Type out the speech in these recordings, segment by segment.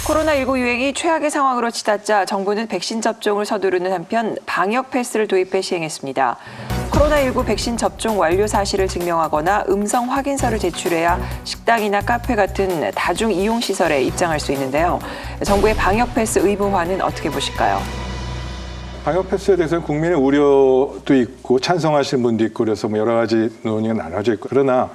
코로나19 유행이 최악의 상황으로 치닫자 정부는 백신 접종을 서두르는 한편 방역 패스를 도입해 시행했습니다. 코로나19 백신 접종 완료 사실을 증명하거나 음성 확인서를 제출해야 식당이나 카페 같은 다중 이용 시설에 입장할 수 있는데요. 정부의 방역 패스 의무화는 어떻게 보실까요? 방역 패스에 대해서는 국민의 우려도 있고 찬성하시는 분도 있고 그래서 여러 가지 논의가 나눠져 있고, 그러나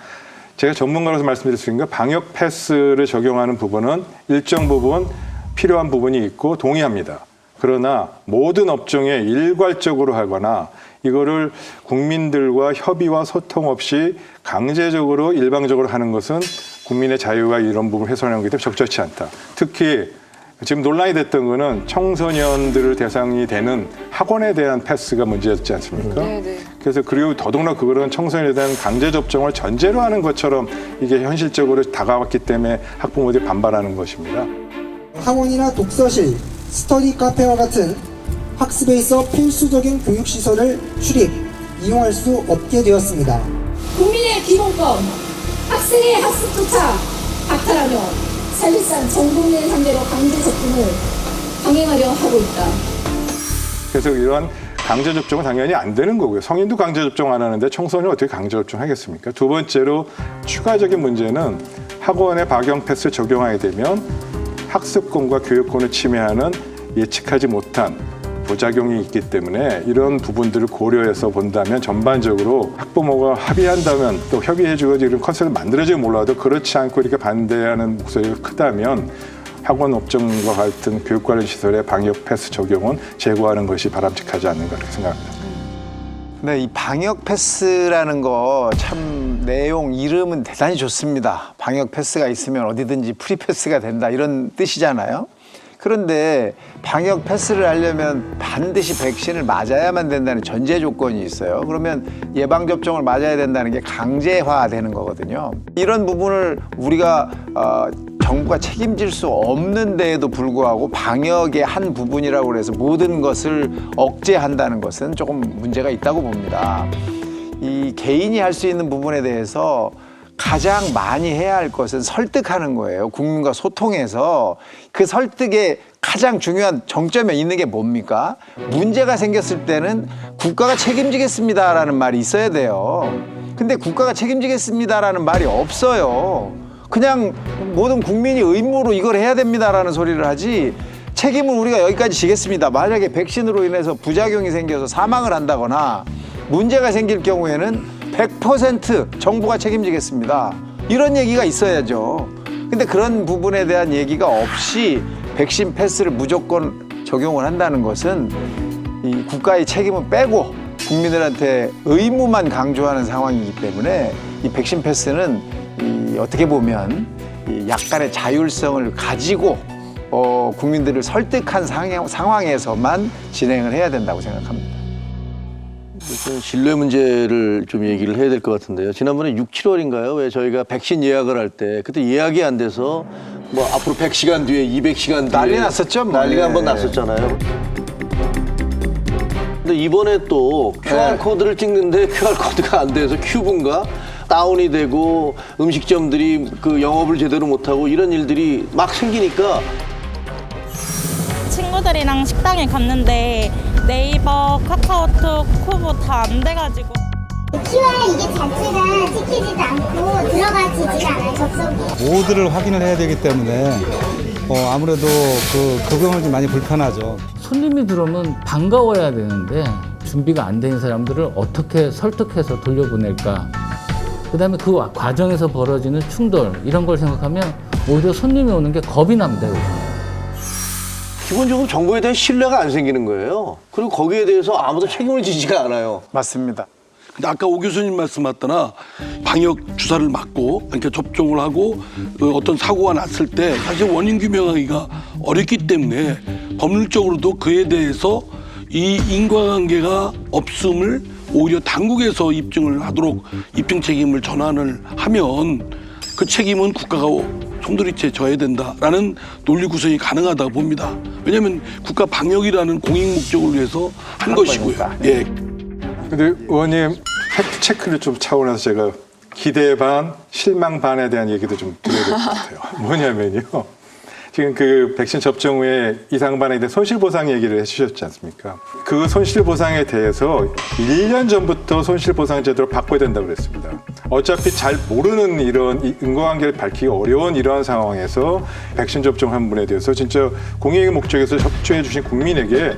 제가 전문가로서 말씀드릴 수 있는 건 방역 패스를 적용하는 부분은 일정 부분 필요한 부분이 있고 동의합니다. 그러나 모든 업종에 일괄적으로 하거나 이거를 국민들과 협의와 소통 없이 강제적으로 일방적으로 하는 것은 국민의 자유와 이런 부분을 훼손하는 것이 적절치 않다. 특히 지금 논란이 됐던 거는 청소년들을 대상이 되는 학원에 대한 패스가 문제였지 않습니까? 네네. 그래서 그리고 더더구나 그거는 청소년에 대한 강제 접종을 전제로 하는 것처럼 이게 현실적으로 다가왔기 때문에 학부모들이 반발하는 것입니다. 학원이나 독서실, 스터디 카페와 같은 학습에 있어 필수적인 교육시설을 출입, 이용할 수 없게 되었습니다. 국민의 기본권, 학생의 학습조차 박탈하며 사실상 전 국민을 상대로 강제 접종을 강행하려 하고 있다. 그래서 이러한 강제 접종은 당연히 안 되는 거고요. 성인도 강제 접종 안 하는데 청소년은 어떻게 강제 접종하겠습니까? 두 번째로 추가적인 문제는 학원에 방역 패스 적용하게 되면 학습권과 교육권을 침해하는 예측하지 못한 부작용이 있기 때문에 이런 부분들을 고려해서 본다면 전반적으로 학부모가 합의한다면 또 협의해주고 이런 컨셉을 만들어지면 몰라도 그렇지 않고 이렇게 반대하는 목소리가 크다면 학원 업종과 같은 교육 관련 시설의 방역 패스 적용은 제고하는 것이 바람직하지 않는가 그렇게 생각합니다. 네, 이 방역 패스라는 거 참 내용 이름은 대단히 좋습니다. 방역 패스가 있으면 어디든지 프리 패스가 된다 이런 뜻이잖아요. 그런데 방역 패스를 하려면 반드시 백신을 맞아야만 된다는 전제 조건이 있어요. 그러면 예방접종을 맞아야 된다는 게 강제화되는 거거든요. 이런 부분을 우리가 정부가 책임질 수 없는 데에도 불구하고 방역의 한 부분이라고 해서 모든 것을 억제한다는 것은 조금 문제가 있다고 봅니다. 이 개인이 할 수 있는 부분에 대해서 가장 많이 해야 할 것은 설득하는 거예요. 국민과 소통해서 그 설득에 가장 중요한 정점에 있는 게 뭡니까? 문제가 생겼을 때는 국가가 책임지겠습니다라는 말이 있어야 돼요. 근데 국가가 책임지겠습니다라는 말이 없어요. 그냥 모든 국민이 의무로 이걸 해야 됩니다라는 소리를 하지 책임은 우리가 여기까지 지겠습니다. 만약에 백신으로 인해서 부작용이 생겨서 사망을 한다거나 문제가 생길 경우에는 100% 정부가 책임지겠습니다. 이런 얘기가 있어야죠. 근데 그런 부분에 대한 얘기가 없이 백신 패스를 무조건 적용을 한다는 것은 이 국가의 책임은 빼고 국민들한테 의무만 강조하는 상황이기 때문에 이 백신 패스는 어떻게 보면 약간의 자율성을 가지고 국민들을 설득한 상황에서만 진행을 해야 된다고 생각합니다. 신뢰 문제를 좀 얘기를 해야 될 것 같은데요. 지난번에 6, 7월인가요? 왜 저희가 백신 예약을 할 때 그때 예약이 안 돼서 뭐 앞으로 100시간 뒤에 200시간 뒤에 난리 났었죠. 뭐. 난리가 한번 났었잖아요. 근데 이번에 또 QR코드를 찍는데 QR코드가 안 돼서 큐브인가? 다운이 되고 음식점들이 그 영업을 제대로 못하고 이런 일들이 막 생기니까 친구들이랑 식당에 갔는데 네이버, 카카오톡, 쿠보 다 안 돼가지고 QR 이게 자체가 찍히지도 않고 들어가지지가 않아요, 접속이. 모두를 확인을 해야 되기 때문에 아무래도 그 부분은 좀 많이 불편하죠. 손님이 들어오면 반가워야 되는데 준비가 안 된 사람들을 어떻게 설득해서 돌려보낼까. 그다음에 그 과정에서 벌어지는 충돌 이런 걸 생각하면 오히려 손님이 오는 게 겁이 납니다. 기본적으로 정부에 대한 신뢰가 안 생기는 거예요. 그리고 거기에 대해서 아무도 책임을 지지가 않아요. 맞습니다. 근데 아까 오 교수님 말씀하셨더나 방역 주사를 맞고 그러니까 접종을 하고 어떤 사고가 났을 때 사실 원인 규명하기가 어렵기 때문에 법률적으로도 그에 대해서 이 인과관계가 없음을 오히려 당국에서 입증을 하도록 입증 책임을 전환을 하면 그 책임은 국가가 송두리째 져야 된다라는 논리 구성이 가능하다고 봅니다. 왜냐하면 국가 방역이라는 공익 목적을 위해서 한 것이고요. 예. 근데 의원님 팩트 체크를 좀 차원에서 제가 기대 반, 실망 반에 대한 얘기도 좀 드려야 될 것 같아요. 뭐냐면요. 지금 그 백신 접종 후에 이상반응에 대한 손실보상 얘기를 해주셨지 않습니까? 그 손실보상에 대해서 1년 전부터 손실보상 제도를 바꿔야 된다고 그랬습니다. 어차피 잘 모르는 이런 인과관계를 밝히기 어려운 이러한 상황에서 백신 접종한 분에 대해서 진짜 공익의 목적에서 접종해 주신 국민에게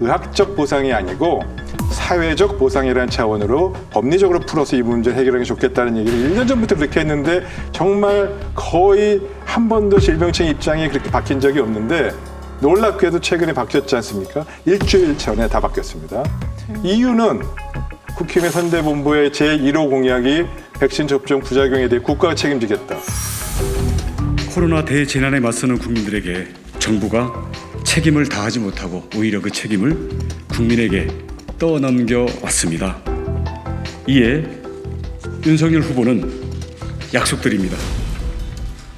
의학적 보상이 아니고 사회적 보상이라는 차원으로 법리적으로 풀어서 이 문제를 해결하는 게 좋겠다는 얘기를 1년 전부터 그렇게 했는데 정말 거의 한 번도 질병청 입장이 그렇게 바뀐 적이 없는데 놀랍게도 최근에 바뀌었지 않습니까? 일주일 전에 다 바뀌었습니다. 이유는 국힘의 선대본부의 제1호 공약이 백신 접종 부작용에 대해 국가가 책임지겠다. 코로나 대재난에 맞서는 국민들에게 정부가 책임을 다하지 못하고 오히려 그 책임을 국민에게 떠넘겨 왔습니다. 이에 윤석열 후보는 약속드립니다.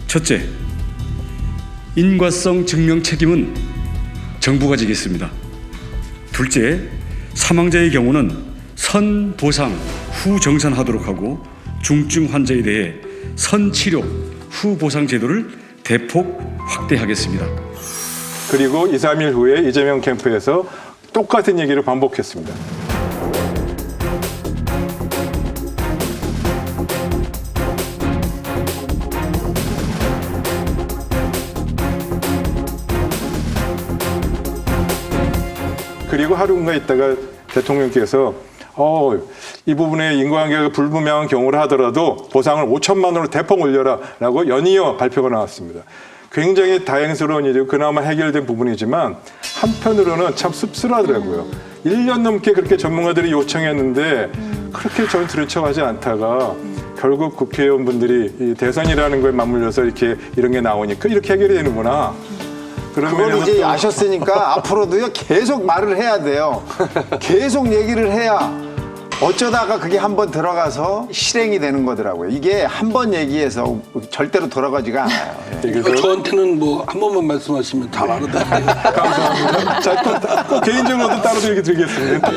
첫째, 인과성 증명 책임은 정부가 지겠습니다. 둘째, 사망자의 경우는 선보상 후 정산하도록 하고 중증 환자에 대해 선치료 후 보상 제도를 대폭 확대하겠습니다. 그리고 2, 3일 후에 이재명 캠프에서 똑같은 얘기를 반복했습니다. 그리고 하루인가 있다가 대통령께서 이 부분에 인과관계가 불분명한 경우를 하더라도 보상을 5천만 원으로 대폭 올려라 라고 연이어 발표가 나왔습니다. 굉장히 다행스러운 일이고 그나마 해결된 부분이지만 한편으로는 참 씁쓸하더라고요. 1년 넘게 그렇게 전문가들이 요청했는데 그렇게 저는 들여쳐가지 않다가 결국 국회의원분들이 이 대선이라는 거에 맞물려서 이렇게 이런 게 나오니까 이렇게 해결이 되는구나. 그걸 이제 아셨으니까 앞으로도요 계속 말을 해야 돼요. 계속 얘기를 해야 어쩌다가 그게 한번 들어가서 실행이 되는 거더라고요. 이게 한 번 얘기해서 절대로 돌아가지가 않아요. 저한테는 뭐 한 번만 말씀하시면 다 알아듣는데. 감사합니다. 자, 꼭 개인적으로도 따로 얘기 드리겠습니다.